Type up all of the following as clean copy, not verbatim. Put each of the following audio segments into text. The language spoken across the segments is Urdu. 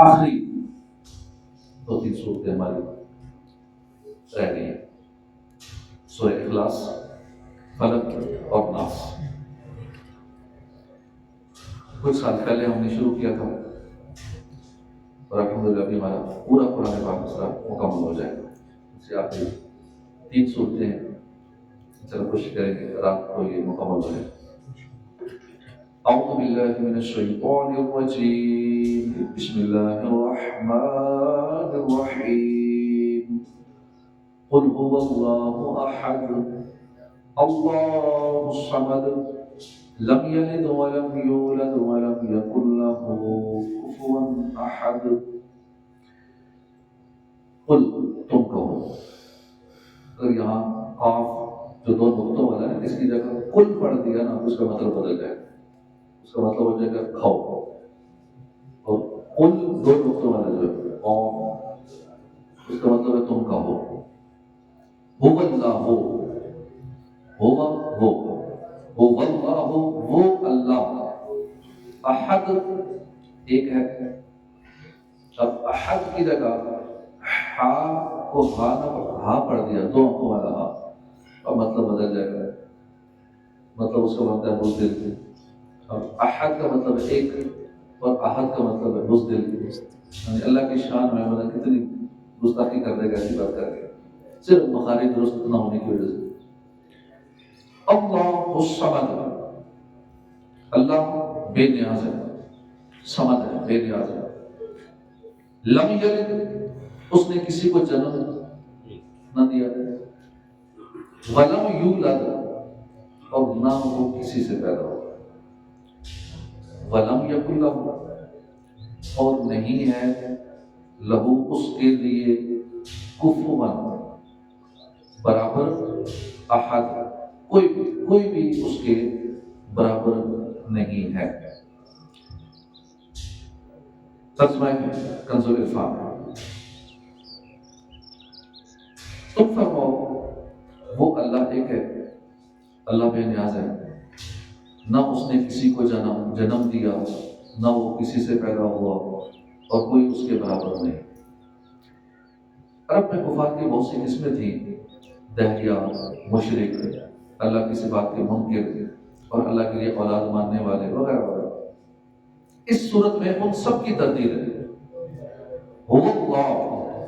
آخری 2-3 صورتیں ہماری رہ گئی ہیں، سورہ اخلاص، فلق اور ناس۔ کچھ سال پہلے ہم نے شروع کیا تھا اور الحمدللہ ابھی ہمارا پورا قرآن پاک مسئلہ مکمل ہو جائے گا۔ اس سے آخری 3 صورتیں ہیں، چلو کوشش کریں گے رات کو یہ مکمل ہو جائے۔ اعوذ باللہ من الشیطان الرجیم، بسم اللہ الرحمن الرحیم، قل هو اللہ احد اللہ الصمد لم یلد ولم یولد ولم یکن له کفوا احد۔ قل، تم کہو۔ اگر یہاں قاف جو 2 نقطوں والا ہے اس کی جگہ قل پڑھ دیا نا، اس کا مطلب بدل جائے گا، اس کا مطلب ہو جائے گا کھاؤ۔ اور قل 2 نقطوں والا جو ہے قاف، اس کا مطلب ہے تم کہو۔ هو اللہ، هو اللہ، وہ اللہ، احد ایک ہے۔ اب احد کی جگہ ہا کو ہا پڑھ دیا، 2 آنکھوں والا ہا، اب مطلب بدل جائے گا، مطلب اس کا مطلب ہے بزدل۔ اب احد کا مطلب ہے ایک اور احد کا مطلب ہے بزدل، یعنی اللہ کی شان میں مطلب کتنی گستاخی کر دے گا ایسی بات کر کے، صرف مخارج درست نہ ہونے کی وجہ سے۔ اللہ الصمد، اللہ بے نیاز ہے، صمد ہے، بے نیاز ہے۔ لم یلد، اس نے کسی کو جنم نہ دیا، ولم یولد، اور نہ وہ کسی سے پیدا ہوا، ولم یکن لہ، اور نہیں ہے لہو اس کے لیے، کفوا برابر، احد کوئی بھی اس کے برابر نہیں ہے۔ ترجمہ کنز العرفان۔ تم فرماؤ وہ اللہ ایک ہے، اللہ بے نیاز ہے، نہ اس نے کسی کو جنم دیا، نہ وہ کسی سے پیدا ہوا، اور کوئی اس کے برابر نہیں۔ عرب میں کفار کی بہت سی قسمیں تھیں، دہریہ، مشرک، اللہ کی صفات کے منکر، اور اللہ کے لیے اولاد ماننے والے وغیرہ وغیرہ۔ اس صورت میں ان سب کی تردید ہے۔ هو اللہ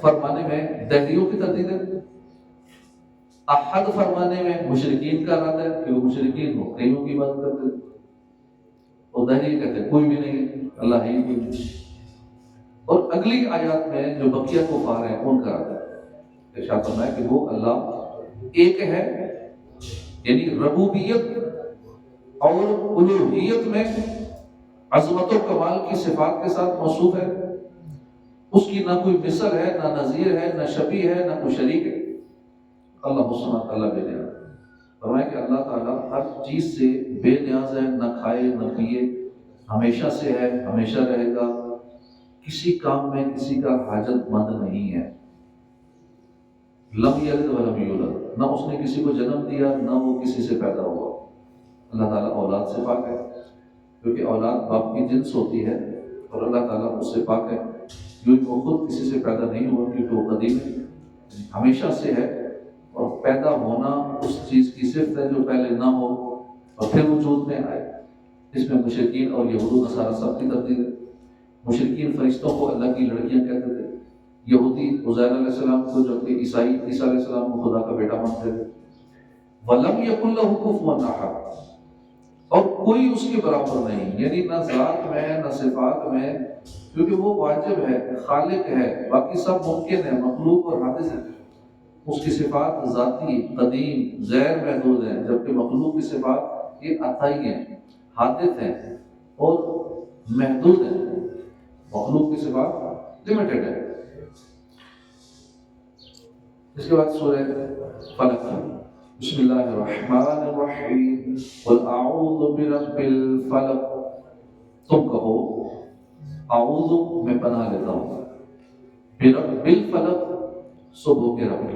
فرمانے میں دہریوں کی تردید ہے، احد فرمانے میں مشرکین کا ارادہ ہے کہ وہ مشرکین ہو، کئیوں کی بات کرتے ہیں، اور دہری کہتے ہیں کوئی بھی نہیں، اللہ ہی کوئی نہیں۔ اور اگلی آیات میں جو بقیہ کفار ہیں ان کا ارادہ ہے، ارشاد فرمایا کہ وہ اللہ ایک ہے، یعنی ربوبیت اور الوہیت میں عظمت و کمال کی صفات کے ساتھ موصوف ہے، اس کی نہ کوئی مثل ہے، نہ نظیر ہے، نہ شبیہ ہے، نہ کوئی شریک ہے۔ اللہ الصمد، اللہ بے نیاز۔ فرمایا کہ اللہ تعالیٰ ہر چیز سے بے نیاز ہے، نہ کھائے نہ پیے، ہمیشہ سے ہے، ہمیشہ رہے گا، کسی کام میں کسی کا حاجت مند نہیں ہے۔ لم یلد ولم یولد، نہ اس نے کسی کو جنم دیا، نہ وہ کسی سے پیدا ہوا۔ اللہ تعالیٰ اولاد سے پاک ہے، کیونکہ اولاد باپ کی جنس ہوتی ہے، اور اللہ تعالیٰ اس سے پاک ہے، کیونکہ وہ خود کسی سے پیدا نہیں ہوا، کیونکہ وہ قدیم ہے، ہمیشہ سے ہے، اور پیدا ہونا اس چیز کی صفت ہے جو پہلے نہ ہو اور پھر وجود میں آئے۔ اس میں مشرکین اور یہود و نصارہ سب کی تردید ہے۔ مشرکین فرشتوں کو اللہ کی لڑکیاں کہتے تھے، یہودی عزیر علیہ السلام کو، جو کہ عیسائی عیسیٰ علیہ السلام کو خدا کا بیٹا مانتے تھے۔ وَلَمْ يَكُنْ لَهُ كُفُوًا أَحَدٌ، اور کوئی اس کے برابر نہیں، یعنی نہ ذات میں نہ صفات میں، کیونکہ وہ واجب ہے، خالق ہے، باقی سب ممکن ہے، مخلوق اور حادث ہے۔ اس کی صفات ذاتی، قدیم، غیر محدود ہیں، جبکہ مخلوق کی صفات یہ عطائی ہیں، حادث ہیں اور محدود ہیں۔ مخلوق کی صفات لمیٹڈ ہے۔ اس کے بعد سورہ فلق، بسم اللہ الرحمن الرحیم، قل اعوذ برب الفلق، تم کہو اعوذ میں پناہ لیتا ہوں، برب الفلق صبح کے رب،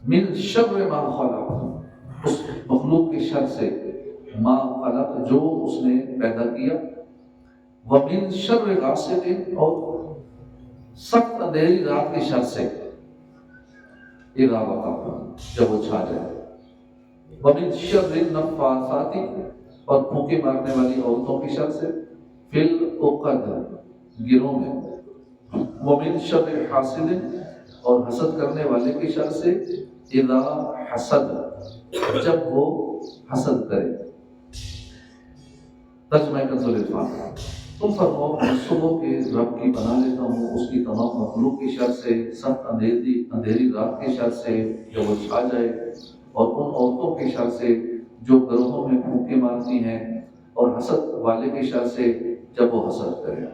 من شر ما خلق اس مخلوق کے شر سے، ما خلق جو اس نے پیدا کیا، ومن شر غاسق، اور سخت اندھیری رات کے شر سے، اذا وقب، جب وہ چھا جائے، ومن شر النفاثات، اور پھونکے مارنے والی عورتوں کی شر سے، فی العقد، گروں میں، ومن شر حاسد، اور حسد کرنے والے کی شر سے، اذا حسد، جب وہ حسد کرے۔ ترجمہ کنز العرفان۔ تم فرماؤ میں صبح کے رب کی پناہ لیتا ہوں اس کی تمام مخلوق کی شر سے، سخت اندھیری رات کی شر سے جب وہ چھا جائے، اور ان عورتوں کی شر سے جو گروہوں میں پھونکے مارتی ہیں، اور حسد والے کی شر سے جب وہ حسد کرے۔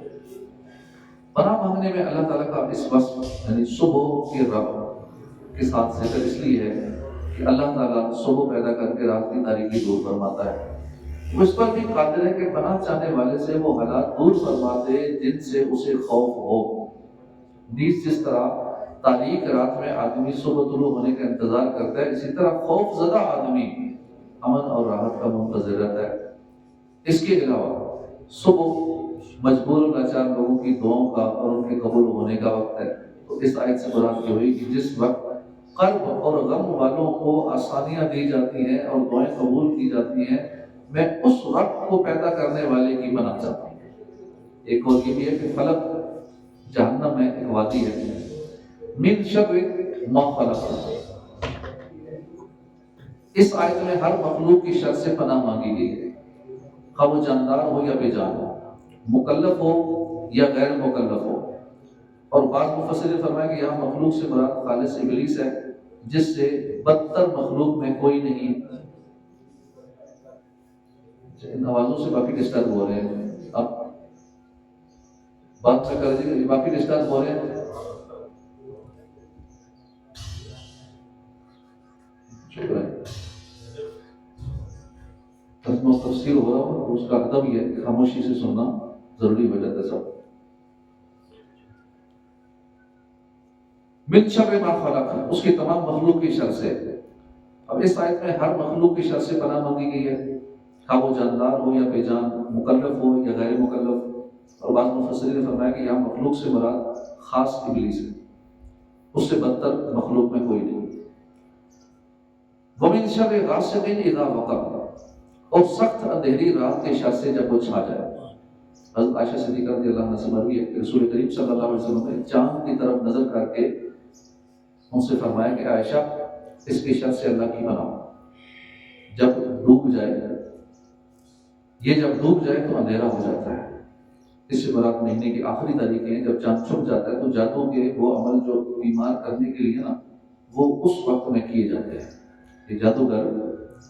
پناہ مانگنے میں اللہ تعالیٰ کا اس وصف یعنی صبح کے رب کے ساتھ ذکر اس لیے ہے کہ اللہ تعالیٰ صبح پیدا کر کے رات کی تاریکی دور فرماتا ہے۔ وہ اس پر بھی قادر ہے کہ پناہ چاہنے والے سے وہ حالات دور فرما دے جن سے اسے خوف ہو۔ نیز جس طرح تاریک رات میں آدمی صبح طلوع ہونے کا انتظار کرتا ہے، اسی طرح خوف زدہ آدمی امن اور راحت کا منتظر رہتا ہے۔ اس کے علاوہ صبح مجبور و لاچار لوگوں کی دعاؤں کا اور ان کے قبول ہونے کا وقت ہے۔ تو اس آیت سے مراد یہ ہوئی کہ جس وقت قرب اور غم والوں کو آسانیاں دی جاتی ہیں اور دعائیں قبول کی جاتی ہیں، میں اس وقت کو پیدا کرنے والے کی پناہ چاہتا ہوں۔ ایک اور یہ بھی ہے کہ فلک جہنم میں ایک وادی ہے، من شر ما خلق۔ اس آیت میں ہر مخلوق کی شر سے پناہ مانگی گئی ہے، خواہ وہ جاندار ہو یا بے جان ہو، مکلف ہو یا غیر مکلف ہو۔ اور بعض مفسرین نے فرمایا کہ یہاں مخلوق سے مراد خالص ابلیس ہے، جس سے بدتر مخلوق میں کوئی نہیں۔ ان آوازوں سے باقی ڈسٹرب ہو رہے ہیں، اب بات میں کر دیجیے، باقی ڈسٹرب ہو رہے ہیں۔ شکر ہے، ترجمہ تفسیر ہو رہا ہو تو اس کا ادب یہ ہے کہ خاموشی سے سننا ضروری ہو جاتا ہے سب۔ من شر ما خلق، اس کی تمام مخلوق کی شر سے۔ اب اس آیت میں ہر مخلوق کی شر سے پناہ مانگی گئی ہے، خواہ وہ جاندار ہو یا بے جان، مکلف ہو یا غیر مکلف۔ اور بعض مفسرین نے فرمایا کہ یہاں مخلوق سے مراد خاص ابلیس ہے، اس سے بدتر مخلوق میں کوئی نہیں۔ وَمِن شَرِّ غَاسِقٍ إِذَا وَقَبَ، اور سخت اندھیری رات کے شر سے جب وہ چھا جائے۔ حضرت عائشہ صدیقہ رضی اللہ عنہا سے مروی ہے کہ رسول کریم صلی اللہ علیہ وسلم نے چاند کی طرف نظر کر کے ان سے فرمایا کہ عائشہ اس کی شر سے اللہ کی پناہ، جب ڈوب جائے، یہ جب ڈوب جائے تو اندھیرا ہو جاتا ہے۔ اس سے مراد مہینے کی آخری تاریخیں، جب چاند چھپ جاتا ہے تو جادو کے وہ عمل جو بیمار کرنے کے لیے نا وہ اس وقت میں کیے جاتے ہیں۔ یہ جادوگر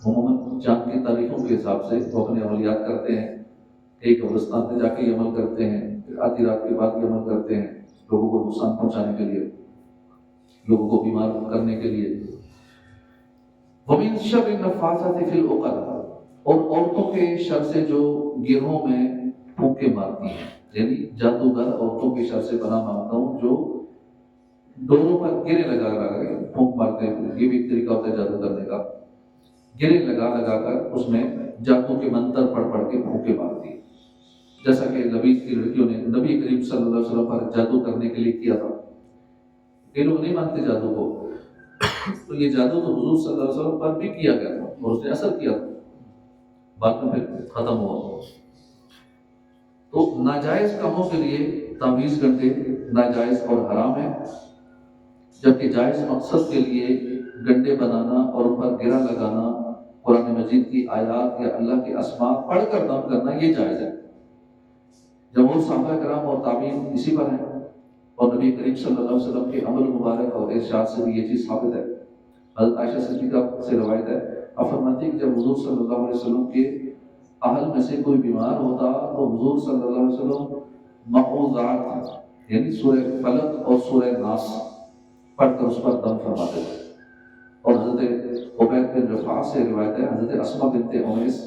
عموماً چاند کی تاریخوں کے حساب سے وہ اپنے عملیات کرتے ہیں، ایک قبرستان میں جا کے یہ عمل کرتے ہیں، پھر آدھی رات کے بعد یہ عمل کرتے ہیں لوگوں کو نقصان پہنچانے کے لیے، لوگوں کو بیمار کرنے کے لیے۔ وَمِن شَرِّ النَّفَّاثَاتِ فِي الْعُقَدِ، اور عورتوں کے شر سے جو گروہوں میں پھونکے مارتی ہیں، یعنی جادوگر عورتوں کی شر سے پناہ مانگتا ہوں جو ڈوروں پر گرے لگا کے پھونک مارتے ہیں۔ یہ بھی ایک طریقہ ہوتا ہے جادو کرنے کا، گرے لگا کر اس میں جادو کے منتر پڑھ کے پھونکے مارتی ہیں، جیسا کہ نبی کی لڑکیوں نے نبی کریم صلی اللہ علیہ وسلم پر جادو کرنے کے لیے کیا تھا۔ یہ لوگ نہیں مانتے جادو کو، تو یہ جادو تو حضور صلی اللہ علیہ وسلم پر بھی کیا گیا تھا اور اس نے اثر کیا تھا، بعد میں پھر ختم ہوا۔ تو ناجائز کاموں کے لیے تعویذ گھنٹے ناجائز اور حرام ہے، جبکہ جائز مقصد کے لیے گنڈے بنانا اور ان پر گرہ لگانا، قرآن مجید کی آیات یا اللہ کے اسماء پڑھ کر دم کرنا یہ جائز ہے۔ جمہور صحابہ کرام اور تابعین اسی پر ہیں، اور نبی کریم صلی اللہ علیہ وسلم کے عمل مبارک اور ارشاد سے بھی یہ چیز ثابت ہے۔ حضرت عائشہ صدیقہ سے روایت ہے، آپ فرماتی کہ جب حضور صلی اللہ علیہ وسلم کے اہل میں سے کوئی بیمار ہوتا تو حضور صلی اللہ علیہ وسلم معوذات یعنی سورہ فلق اور سورہ ناس پڑھ کر اس پر دم فرماتے تھے۔ اور حضرت عبید بن رفاع سے روایت ہے، حضرت اسماء بنت امیس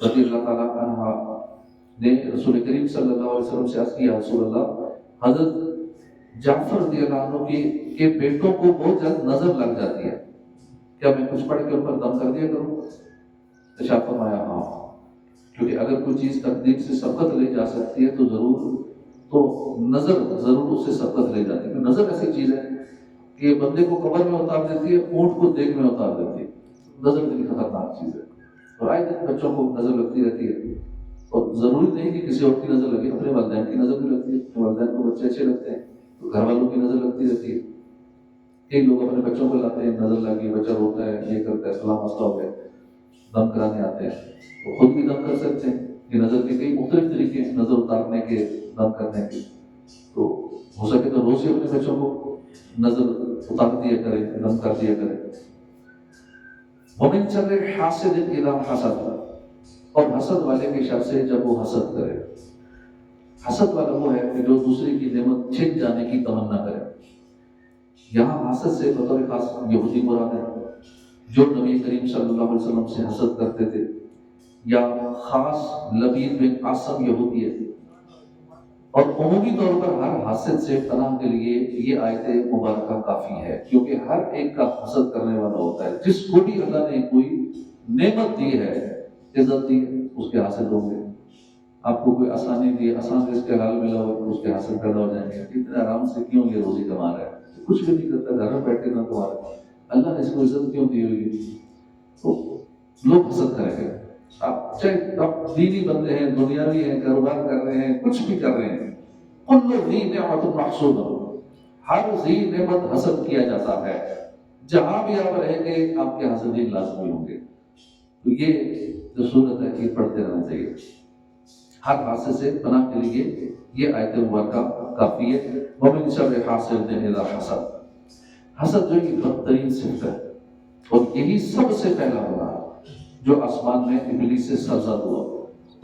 رضی اللہ تعالیٰ عنہا نے رسول کریم صلی اللہ علیہ وسلم سے عرض کیا، رسول اللہ، حضرت جعفر رضی اللہ عنہ کے بیٹوں کو بہت جلد نظر لگ جاتی ہے، کیا میں کچھ پڑھ کے ان پر دم کر دیا کروں؟ ارشاد فرمایا ہاں، کیونکہ اگر کوئی چیز تقدیر سے سبقت لے جا سکتی ہے تو نظر ضرور اس سے سبقت لے جاتی ہے. نظر ایسی چیز ہے کہ بندے کو قبر میں اتار دیتی ہے، اونٹ کو دیگ میں اتار دیتی ہے. نظر اتنی خطرناک چیز ہے. اور آئے دن بچوں کو نظر لگتی رہتی ہے، اور ضروری نہیں کہ کسی اور کی نظر لگے، اپنے والدین کی نظر بھی لگتی ہے. اپنے والدین کو بچے اچھے لگتے ہیں تو گھر والوں کی نظر لگتی رہتی ہے. ایک لوگ اپنے بچوں کو لاتے ہیں، نظر لگی، بچہ روتا ہے، یہ کرتا ہے، فلاں مسئلہ ہو گیا، دم کرانے آتے ہیں. وہ خود بھی دم کر سکتے ہیں. یہ نظر کے کئی مختلف طریقے ہیں نظر اتارنے کے، دم کرنے کے. تو ہو سکے تو روز ہی اپنے بچوں کو نظر اتار دیا کرے، دم کر دیا کرے. وَمِن شَرِّ حَاسِدٍ إِذَا حَسَدَ، اور حسد والے کے شر سے جب وہ حسد کرے. حسد والا وہ ہے کہ جو دوسرے کی نعمت چھن جانے کی تمنا کرے. یہاں حسد سے بطور خاص یہودی مراد ہے جو نبی کریم صلی اللہ علیہ وسلم سے حسد کرتے تھے، یا خاص لبید بن عاصم یہودی ہے. اور عمومی طور پر ہر حاسد سے پناہ کے لیے یہ آیت مبارکہ کافی ہے، کیونکہ ہر ایک کا حسد کرنے والا ہوتا ہے. جس کو بھی اللہ نے کوئی نعمت دی ہے، عزت دی ہے، اس کے حاسد ہوں گے. آپ کو کوئی آسانی دی، آسان رزق حلال ملا ہو تو اس کے حاسد پیدا ہو جائیں گے. اتنے آرام سے کیوں یہ روزی کما رہا ہے، کچھ بھی نہیں کرتا، گھر میں بیٹھ کے نہ کما رہا ہے، اللہ نے اس کو عزت کیوں دی ہوئی؟ تو لوگ حسد کریں گے. آپ چاہے آپ دینی بندے ہیں، دنیاوی ہیں، کاروبار کر رہے ہیں، کچھ بھی کر رہے ہیں، کل ذی نعمت محسود، ہر ذی نعمت حسد کیا جاتا ہے. جہاں بھی آپ رہیں گے آپ کے حاسدین لازمی ہوں گے. تو یہ جو صورت ہے یہ پڑھتے رہنا چاہیے. ہر حاسد سے پناہ کے لیے یہ آیت مبارکہ کافی ہے. وَمِن شَرِّ حَاسِدٍ إِذَا حَسَدَ، حسد جو یہ بدترین صفت ہے، اور یہی سب سے پہلا گناہ جو آسمان میں ابلیس سے سرزد ہوا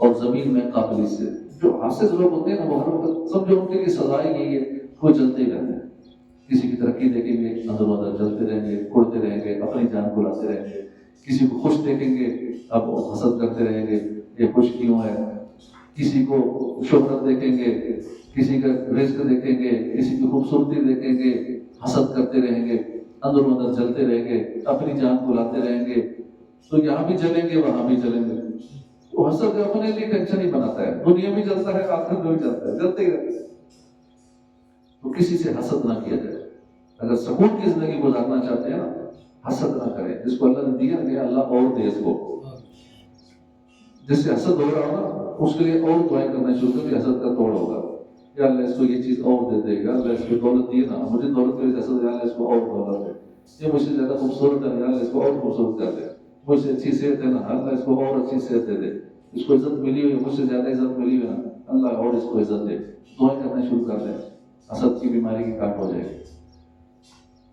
اور زمین میں قابل سے. جو حاسد لوگ ہوتے ہیں نا، وہ ہر وقت سمجھو ان کے لیے سزا ہی یہی ہے، وہ جلتے ہی رہتے ہیں. کسی کی ترقی دیکھیں گے اندر ادھر جلتے رہیں گے، اڑتے رہیں گے، اپنی جان کو لاتے رہیں گے. کسی کو خوش دیکھیں گے اب حسد کرتے رہیں گے، یہ خوش کیوں ہے. کسی کو شہرت دیکھیں گے، کسی کا رزق دیکھیں گے، کسی کی خوبصورتی دیکھیں گے، حسد کرتے رہیں گے، اندر اندر جلتے رہیں گے، اپنی جان کو لاتے رہیں گے. تو یہاں بھی جلیں گے، وہاں بھی جلیں گے. تو حسد اپنے لیے ٹینشن ہی بناتا ہے، دنیا بھی جلتا ہے، آخرت میں بھی جلتا ہے، جلتے ہی رہتے ہیں. تو کسی سے حسد نہ کیا جائے. اگر سکون کی زندگی گزارنا چاہتے ہیں نا، حسد نہ کریں. جس کو اللہ نے دیا کہ اللہ اور دے اس کو. جس سے حسد ہو رہا ہوگا اس کے لیے اور دعائیں کرنا شروع کر کہ حسد کا توڑ ہوگا. یا اللہ اس کو یہ چیز اور دے دے گا، اللہ اس کو دولت دی نا، مجھے دولت کی وجہ سے حسد، یا اللہ اس کو اور دولت دے. یہ مجھ سے زیادہ خوبصورت ہے، یا اللہ اس کو اور خوبصورت کر دے. مجھ سے اچھی صحت ہے نا، اللہ اس کو اور اچھی صحت دے دے. اس کو عزت ملی ہوئی ہے، مجھ سے زیادہ عزت ملی ہوئی ہے نا، اللہ اور اس کو عزت دے. دعائیں کرنا شروع کر دیں، حسد کی بیماری کی کاٹ ہو جائے گی.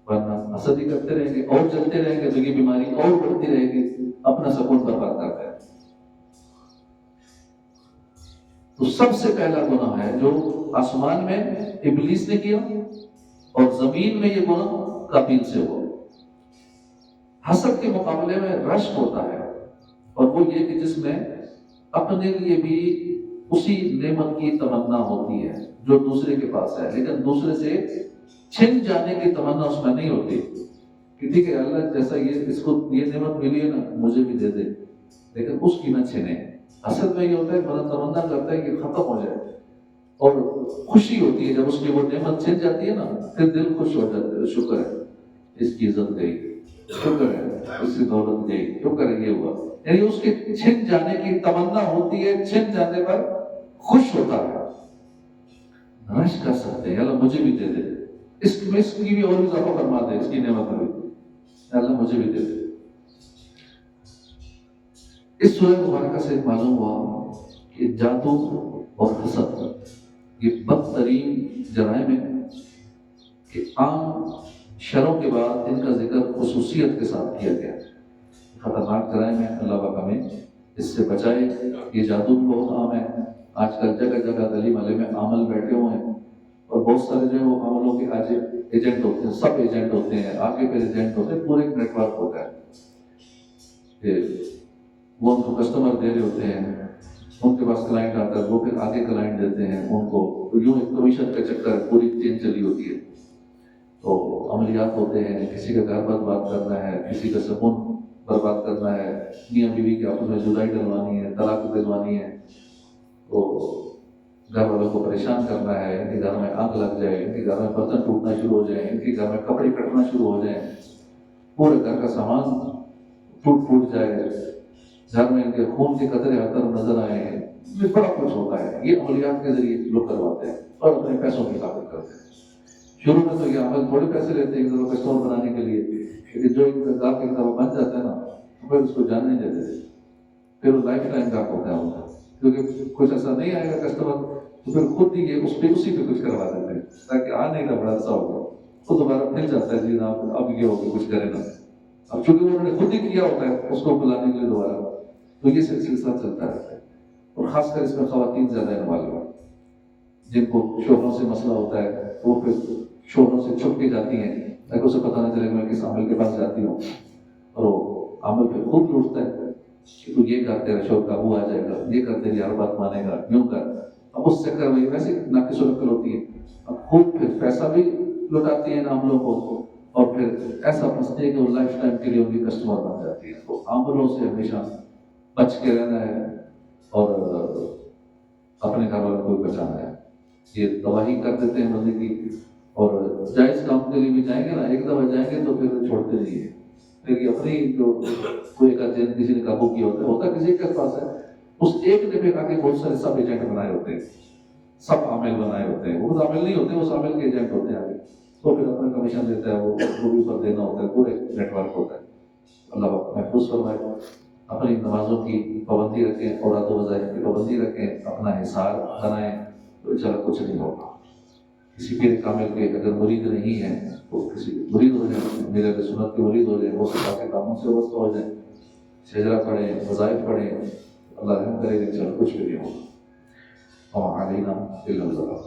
ورنہ حسد ہی کرتے رہیں گے اور چلتے رہیں گے تو یہ بیماری اور بڑھتی رہے گی، اپنا سکون برباد کرتا ہے. تو سب سے پہلا گناہ ہے جو آسمان میں ابلیس نے کیا اور زمین میں یہ گناہ قابیل سے ہوا. حسد کے مقابلے میں رشک ہوتا ہے، اور وہ یہ کہ جس میں اپنے لیے بھی اسی نعمت کی تمنا ہوتی ہے جو دوسرے کے پاس ہے، لیکن دوسرے سے چھن جانے کی تمنا اس میں نہیں ہوتی کہ ٹھیک ہے اللہ جیسا یہ اس کو یہ نعمت ملی ہے نا، مجھے بھی دے دے، لیکن اس کی نہ چھنے. حسد میں یہ ہوتا ہے کہ بندہ تمنا کرتا ہے کہ ختم ہو جائے، اور خوشی ہوتی ہے جب اس کی وہ نعمت چھن جاتی ہے نا، پھر دل خوش ہو جاتا ہے. شکر ہے اس کی عزت گئی، شکر ہے اس کی دولت گئی، شکر ہے یہ ہوا. یعنی اس کے چھن جانے کی تمنا ہوتی ہے، چھن جانے پر خوش ہوتا ہے. رش کر سکتے ہیں اللہ مجھے بھی دے دے، اس کی بھی اور اضافہ فرما دے، اس کی نعمت میں اللہ مجھے بھی دے دے. اس سورہ مبارکہ سے معلوم ہوا کہ جادو اور حسد یہ بدترین جرائم ہیں کہ عام شروں کے بعد ان کا ذکر خصوصیت کے ساتھ کیا گیا. خطرناک جرائم ہے، اللہ پاک ہمیں اس سے بچائے. یہ جادو بھی بہت عام ہے آج کل، جگہ جگہ گلی محلے میں عامل بیٹھے ہوئے ہیں، اور بہت سارے جو ہے وہ عاملوں کے آج ایجنٹ ہوتے ہیں، سب ایجنٹ ہوتے ہیں، آگے پہ ایجنٹ ہوتے ہیں، پورے ایک نیٹ ورک ہوتا ہے کہ وہ ان کو کسٹمر دے رہے ہوتے ہیں، ان کے پاس کلائنٹ آتا ہے، وہ پھر آگے کلائنٹ دیتے ہیں ان کو. یوں ایک کمیشن کا چکر پوری چین چلی ہوتی ہے. تو عملیات ہوتے ہیں، کسی کا گھر بات کرنا ہے، کسی کا سکون برباد کرنا ہے، میاں بیوی کے آپس میں جدائی ڈلوانی ہے، طلاق دلوانی ہے، تو گھر والوں کو پریشان کرنا ہے، ان کے گھر میں آگ لگ جائے، ان کے گھر میں برتن ٹوٹنا شروع ہو جائیں، ان کے گھر میں کپڑے کٹنا شروع ہو جائیں، پورے گھر کا سامان ٹوٹ پھوٹ جائے، گھر میں ان کے خون کے قطرے ہر طرف نظر آئے ہیں، یہ بڑا کچھ ہوتا ہے۔ یہ عملیات کے ذریعے لوگ کرواتے ہیں اور اپنے پیسوں کی خاطر کرتے ہیں۔ شروع میں تو یہ عمل تھوڑے پیسے لیتے ہیں ایک اسٹور بنانے کے لیے، لیکن جو گاہک کی طرف بن جاتا ہے نا تو پھر اس کو جاننے دیتے ہیں، پھر وہ لائف ٹائم گاہک ہوتا ہے ان کا، کیونکہ کچھ ایسا نہیں آئے گا کسٹمر تو پھر خود ہی یہ اسی پہ کچھ کروا دیتے ہیں تاکہ آ نہیں تھا بڑا سا ہوگا تو دوبارہ مل جاتا ہے جی جناب اب یہ ہوگا کچھ کرے نا، اب چونکہ انہوں نے خود ہی کیا ہوتا ہے اس کو بلانے کے لیے دوبارہ، تو یہ سلسلہ چلتا رہتا ہے۔ اور خاص کر اس میں خواتین زیادہ انوالو ہیں، جن کو شوہروں سے مسئلہ ہوتا ہے وہ پھر شوہروں سے چھپ کے جاتی ہیں تاکہ اسے پتہ نہ چلے کہ میں کس عامل کے پاس جاتی ہوں، اور وہ عامل پھر خوب لوٹتا ہے کہ تو یہ کر تیرا شوہر قابو آ جائے گا، یہ کر تیری ہر بات مانے گا، یوں کر۔ اب اس چکر میں ویسے ناقص و نقل ہوتی ہے، اب خوب پھر پیسہ بھی لوٹاتی ہیں ان عاملوں کو، اور پھر ایسا پھنستے ہیں کہ وہ لائف ٹائم کے لیے ان کی کسٹمر بن جاتی ہے۔ تو عاملوں سے ہمیشہ بچ کے رہنا ہے اور اپنے گھر والوں کو بچانا ہے۔ یہ تباہی کر دیتے ہیں بندے کی، اور جائز کام کے لیے بھی جائیں گے نا، ایک دفعہ جائیں گے تو پھر چھوڑتے نہیں ہیں، لیکن اپنی جو کوئی کا جن کسی نے قابو کیا ہوتا ہے کسی کے پاس ہے، اس ایک نے پھر آگے بہت سارے سب ایجنٹ بنائے ہوتے ہیں، سب عامل بنائے ہوتے ہیں، وہ عامل نہیں ہوتے، وہ عامل کے ایجنٹ ہوتے ہیں آگے، تو پھر اپنا کمیشن دیتا ہے، وہ بھی اوپر دینا ہوتا ہے، پورے نیٹ ورک ہوتا ہے۔ اللہ محفوظ فرمائے، اپنی نمازوں کی پابندی رکھیں، اوراد و وظائف کی پابندی رکھیں، اپنا حساب بنائیں تو انشاءاللہ کچھ نہیں ہوگا۔ کسی پیر کامل کے اگر مرید نہیں ہیں تو کسی مرید ہو جائیں، میرے سنت کے مرید ہو جائیں، وہ صفات کے کاموں سے وابستہ ہو جائیں، شجرہ پڑھیں، وظائف پڑھیں، اللہ رحم کرے گا، انشاءاللہ کچھ بھی نہیں ہوگا۔ اور علینا الا البلاغ۔